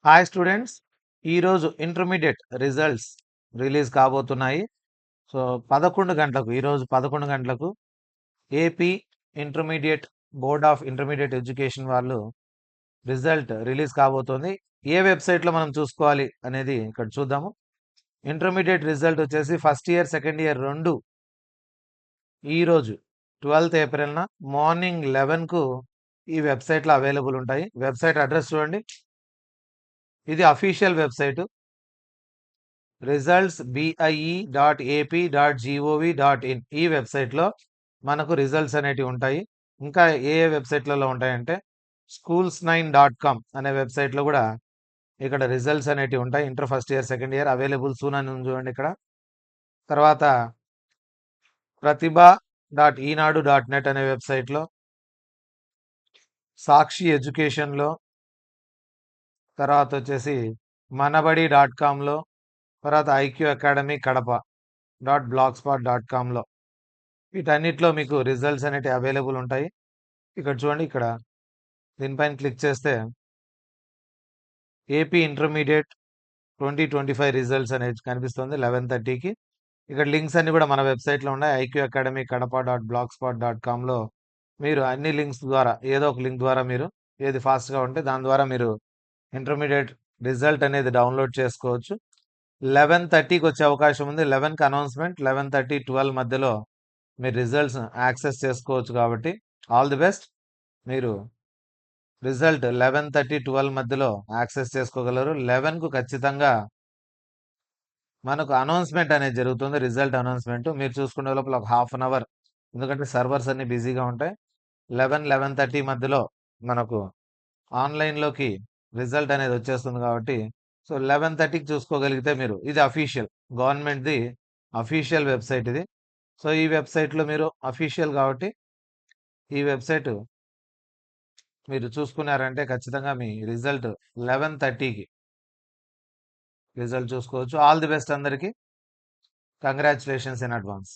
Hi students, ఈరోజు intermediate results release కాబోతున్నాయి. So 11 గంటలకు, ఈరోజు 11 గంటలకు AP intermediate board of intermediate education వాళ్ళు రిజల్ట్ రిలీజ్ కాబోతోంది. ఏ వెబ్సైట్లో మనం చూసుకోవాలి అనేది ఇక్కడ చూద్దాము. ఇంటర్మీడియట్ రిజల్ట్ వచ్చేసి ఫస్ట్ ఇయర్ సెకండ్ ఇయర్ రెండు ఈరోజు 12th ఏప్రిల్న మార్నింగ్ 11కు ఈ వెబ్సైట్లో అవైలబుల్ ఉంటాయి. వెబ్సైట్ అడ్రస్ చూడండి, ఇది అఫీషియల్ వెబ్సైట్ results.bie.ap.gov.in. ఈ వెబ్సైట్లో మనకు రిజల్ట్స్ అనేటివి ఉంటాయి. ఇంకా ఏ వెబ్సైట్లలో ఉంటాయంటే schools9.com అనే వెబ్సైట్లో కూడా ఇక్కడ రిజల్ట్స్ అనేటివి ఉంటాయి. Inter first year second year available soon అని ఉంది చూడండి ఇక్కడ. తర్వాత ప్రతిభ.ఈనాడు.net అనే వెబ్సైట్లో, సాక్షి ఎడ్యుకేషన్లో, తర్వాత వచ్చేసి మనబడి.comలో, తర్వాత ఐక్యూ అకాడమీ కడప.blogspot.comలో వీటన్నిటిలో మీకు రిజల్ట్స్ అనేవి అవైలబుల్ ఉంటాయి. ఇక్కడ చూడండి, ఇక్కడ దీనిపైన క్లిక్ చేస్తే ఏపీ ఇంటర్మీడియట్ 2025 రిజల్ట్స్ అనేది కనిపిస్తుంది 11:30కి. ఇక్కడ లింక్స్ అన్ని కూడా మన వెబ్సైట్లో ఉన్నాయి. ఐక్యూ అకాడమీ కడప.blogspot.comలో మీరు అన్ని లింక్స్ ద్వారా ఏదో ఒక లింక్ ద్వారా మీరు ఏది ఫాస్ట్గా ఉంటే దాని ద్వారా మీరు ఇంటర్మీడియట్ రిజల్ట్ అనేది డౌన్లోడ్ చేసుకోవచ్చు. 11:30కి వచ్చే అవకాశం ఉంది. 11కి అనౌన్స్మెంట్, 11:30, 12 మధ్యలో మీరు రిజల్ట్స్ యాక్సెస్ చేసుకోవచ్చు. కాబట్టి ఆల్ ది బెస్ట్. మీరు రిజల్ట్ 11:30, 12 మధ్యలో యాక్సెస్ చేసుకోగలరు. 11కు ఖచ్చితంగా మనకు అనౌన్స్మెంట్ అనేది జరుగుతుంది. రిజల్ట్ అనౌన్స్మెంట్ మీరు చూసుకునే లోపల ఒక హాఫ్ అన్ అవర్, ఎందుకంటే సర్వర్స్ అన్ని బిజీగా ఉంటాయి. 11-11:30 మధ్యలో మనకు ఆన్లైన్లోకి రిజల్ట్ అనేది వచ్చేస్తుంది. కాబట్టి సో 11:30కి చూసుకోగలిగితే మీరు, ఇది అఫీషియల్ గవర్నమెంట్ది అఫీషియల్ వెబ్సైట్ ఇది. సో ఈ వెబ్సైట్లో మీరు అఫీషియల్ కాబట్టి ఈ వెబ్సైట్ మీరు చూసుకున్నారంటే ఖచ్చితంగా మీ రిజల్ట్ 11:30కి రిజల్ట్ చూసుకోవచ్చు. ఆల్ ది బెస్ట్ అందరికీ. Congratulations in advance.